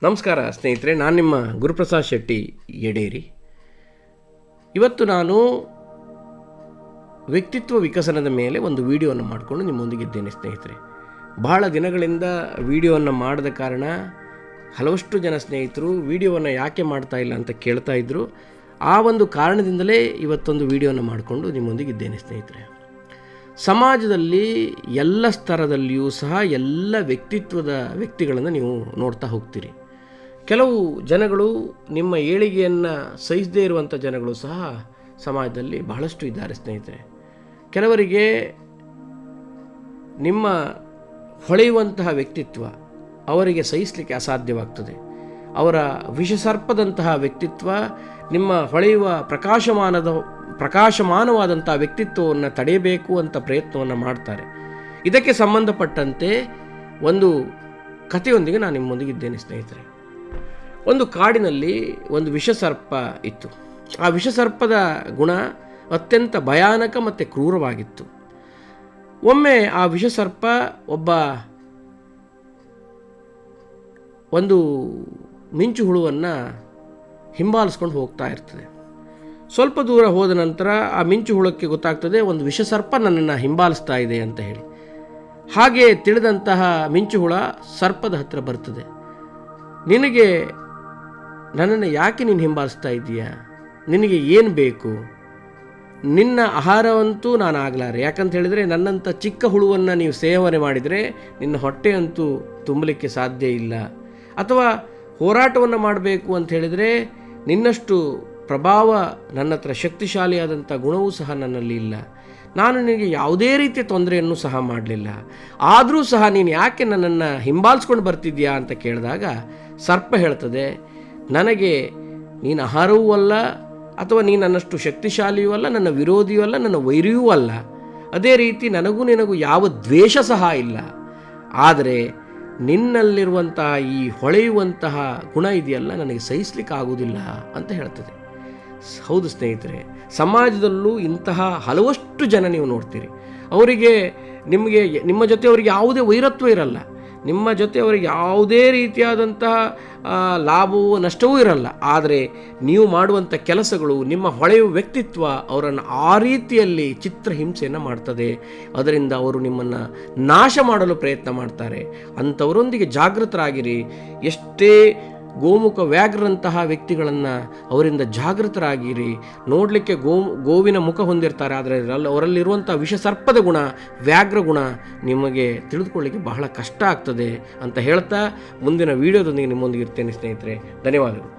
ನಮಸ್ಕಾರ ಸ್ನೇಹಿತರೆ, ನಾನು ನಿಮ್ಮ ಗುರುಪ್ರಸಾದ್ ಶೆಟ್ಟಿ ಯಡೇರಿ. ಇವತ್ತು ನಾನು ವ್ಯಕ್ತಿತ್ವ ವಿಕಸನದ ಮೇಲೆ ಒಂದು ವಿಡಿಯೋವನ್ನು ಮಾಡಿಕೊಂಡು ನಿಮ್ಮೊಂದಿಗಿದ್ದೇನೆ ಸ್ನೇಹಿತರೆ. ಬಹಳ ದಿನಗಳಿಂದ ವಿಡಿಯೋವನ್ನು ಮಾಡದ ಕಾರಣ ಹಲವಷ್ಟು ಜನ ಸ್ನೇಹಿತರು ವಿಡಿಯೋವನ್ನು ಯಾಕೆ ಮಾಡ್ತಾ ಇಲ್ಲ ಅಂತ ಕೇಳ್ತಾ ಇದ್ದರು. ಆ ಒಂದು ಕಾರಣದಿಂದಲೇ ಇವತ್ತೊಂದು ವಿಡಿಯೋವನ್ನು ಮಾಡಿಕೊಂಡು ನಿಮ್ಮೊಂದಿಗಿದ್ದೇನೆ ಸ್ನೇಹಿತರೆ. ಸಮಾಜದಲ್ಲಿ ಎಲ್ಲ ಸ್ತರದಲ್ಲಿಯೂ ಸಹ ಎಲ್ಲ ವ್ಯಕ್ತಿತ್ವದ ವ್ಯಕ್ತಿಗಳನ್ನು ನೀವು ನೋಡ್ತಾ ಹೋಗ್ತೀರಿ. ಕೆಲವು ಜನಗಳು ನಿಮ್ಮ ಏಳಿಗೆಯನ್ನು ಸಹಿಸದೇ ಇರುವಂಥ ಜನಗಳು ಸಹ ಸಮಾಜದಲ್ಲಿ ಬಹಳಷ್ಟು ಇದ್ದಾರೆ ಸ್ನೇಹಿತರೆ. ಕೆಲವರಿಗೆ ನಿಮ್ಮ ಹೊಳೆಯುವಂತಹ ವ್ಯಕ್ತಿತ್ವ ಅವರಿಗೆ ಸಹಿಸಲಿಕ್ಕೆ ಅಸಾಧ್ಯವಾಗ್ತದೆ. ಅವರ ವಿಷಸರ್ಪದಂತಹ ವ್ಯಕ್ತಿತ್ವ ನಿಮ್ಮ ಹೊಳೆಯುವ ಪ್ರಕಾಶಮಾನವಾದಂಥ ವ್ಯಕ್ತಿತ್ವವನ್ನು ತಡೆಯಬೇಕು ಅಂತ ಪ್ರಯತ್ನವನ್ನು ಮಾಡ್ತಾರೆ. ಇದಕ್ಕೆ ಸಂಬಂಧಪಟ್ಟಂತೆ ಒಂದು ಕಥೆಯೊಂದಿಗೆ ನಾನು ನಿಮ್ಮೊಂದಿಗಿದ್ದೇನೆ ಸ್ನೇಹಿತರೆ. ಒಂದು ಕಾಡಿನಲ್ಲಿ ಒಂದು ವಿಷಸರ್ಪ ಇತ್ತು. ಆ ವಿಷಸರ್ಪದ ಗುಣ ಅತ್ಯಂತ ಭಯಾನಕ ಮತ್ತು ಕ್ರೂರವಾಗಿತ್ತು. ಒಮ್ಮೆ ಆ ವಿಷಸರ್ಪ ಒಂದು ಮಿಂಚು ಹುಳುವನ್ನು ಹಿಂಬಾಲಿಸ್ಕೊಂಡು ಹೋಗ್ತಾ ಇರ್ತದೆ. ಸ್ವಲ್ಪ ದೂರ ಹೋದ ನಂತರ ಆ ಮಿಂಚು ಹುಳಕ್ಕೆ ಗೊತ್ತಾಗ್ತದೆ ಒಂದು ವಿಷಸರ್ಪ ನನ್ನನ್ನು ಹಿಂಬಾಲಿಸ್ತಾ ಇದೆ ಅಂತ ಹೇಳಿ. ಹಾಗೆ ತಿಳಿದಂತಹ ಮಿಂಚು ಹುಳ ಸರ್ಪದ ಹತ್ತಿರ ಬರ್ತದೆ. ನನ್ನನ್ನು ಯಾಕೆ ನೀನು ಹಿಂಬಾಲಿಸ್ತಾ ಇದ್ದೀಯಾ? ನಿನಗೆ ಏನು ಬೇಕು? ನಿನ್ನ ಆಹಾರವಂತೂ ನಾನು ಆಗಲಾರೆ. ಯಾಕಂತ ಹೇಳಿದರೆ ನನ್ನಂಥ ಚಿಕ್ಕ ಹುಳುವನ್ನು ನೀವು ಸೇವನೆ ಮಾಡಿದರೆ ನಿನ್ನ ಹೊಟ್ಟೆಯಂತೂ ತುಂಬಲಿಕ್ಕೆ ಸಾಧ್ಯ ಇಲ್ಲ. ಅಥವಾ ಹೋರಾಟವನ್ನು ಮಾಡಬೇಕು ಅಂತ ಹೇಳಿದರೆ ನಿನ್ನಷ್ಟು ಪ್ರಭಾವ ನನ್ನ ಹತ್ರ ಶಕ್ತಿಶಾಲಿಯಾದಂಥ ಗುಣವೂ ಸಹ ನನ್ನಲ್ಲಿ ಇಲ್ಲ. ನಾನು ನಿನಗೆ ಯಾವುದೇ ರೀತಿಯ ತೊಂದರೆಯನ್ನು ಸಹ ಮಾಡಲಿಲ್ಲ. ಆದರೂ ಸಹ ನೀನು ಯಾಕೆ ನನ್ನನ್ನು ಹಿಂಬಾಲಿಸ್ಕೊಂಡು ಬರ್ತಿದ್ಯಾ ಅಂತ ಕೇಳಿದಾಗ ಸರ್ಪ ಹೇಳ್ತದೆ, ನನಗೆ ನೀನು ಆಹಾರವೂ ಅಲ್ಲ, ಅಥವಾ ನೀನು ನನ್ನಷ್ಟು ಶಕ್ತಿಶಾಲಿಯೂ ಅಲ್ಲ, ನನ್ನ ವಿರೋಧಿಯೂ ಅಲ್ಲ, ನನ್ನ ವೈರಿಯೂ ಅಲ್ಲ. ಅದೇ ರೀತಿ ನಿನಗೂ ಯಾವ ದ್ವೇಷ ಸಹ ಇಲ್ಲ. ಆದರೆ ನಿನ್ನಲ್ಲಿರುವಂತಹ ಈ ಹೊಳೆಯುವಂತಹ ಗುಣ ಇದೆಯಲ್ಲ, ನನಗೆ ಸಹಿಸಲಿಕ್ಕೆ ಆಗುವುದಿಲ್ಲ ಅಂತ ಹೇಳ್ತದೆ. ಹೌದು ಸ್ನೇಹಿತರೆ, ಸಮಾಜದಲ್ಲೂ ಇಂತಹ ಹಲವಷ್ಟು ಜನ ನೀವು ನೋಡ್ತೀರಿ. ನಿಮ್ಮ ಜೊತೆ ಅವರಿಗೆ ಯಾವುದೇ ವೈರತ್ವ ಇರಲ್ಲ. ನಿಮ್ಮ ಜೊತೆ ಅವರಿಗೆ ಯಾವುದೇ ರೀತಿಯಾದಂತಹ ಲಾಭವೂ ನಷ್ಟವೂ ಇರಲ್ಲ. ಆದರೆ ನೀವು ಮಾಡುವಂಥ ಕೆಲಸಗಳು, ನಿಮ್ಮ ಹೊಳೆಯುವ ವ್ಯಕ್ತಿತ್ವ ಅವರನ್ನು ಆ ರೀತಿಯಲ್ಲಿ ಚಿತ್ರಹಿಂಸೆಯನ್ನು ಮಾಡ್ತದೆ. ಅದರಿಂದ ಅವರು ನಿಮ್ಮನ್ನು ನಾಶ ಮಾಡಲು ಪ್ರಯತ್ನ ಮಾಡ್ತಾರೆ. ಅಂಥವರೊಂದಿಗೆ ಜಾಗೃತರಾಗಿರಿ. ಎಷ್ಟೇ ಗೋಮುಖ ವ್ಯಾಘ್ರಂತಹ ವ್ಯಕ್ತಿಗಳನ್ನು ಅವರಿಂದ ಜಾಗೃತರಾಗಿರಿ. ನೋಡಲಿಕ್ಕೆ ಗೋವಿನ ಮುಖ ಹೊಂದಿರ್ತಾರೆ, ಆದರೆ ಅವರಲ್ಲಿರುವಂಥ ವಿಷಸರ್ಪದ ಗುಣ, ವ್ಯಾಘ್ರ ಗುಣ ನಿಮಗೆ ತಿಳಿದುಕೊಳ್ಳಿಕ್ಕೆ ಬಹಳ ಕಷ್ಟ ಆಗ್ತದೆ ಅಂತ ಹೇಳ್ತಾ ಮುಂದಿನ ವಿಡಿಯೋದೊಂದಿಗೆ ನಿಮ್ಮೊಂದಿಗೆ ಇರ್ತೇನೆ ಸ್ನೇಹಿತರೆ. ಧನ್ಯವಾದಗಳು.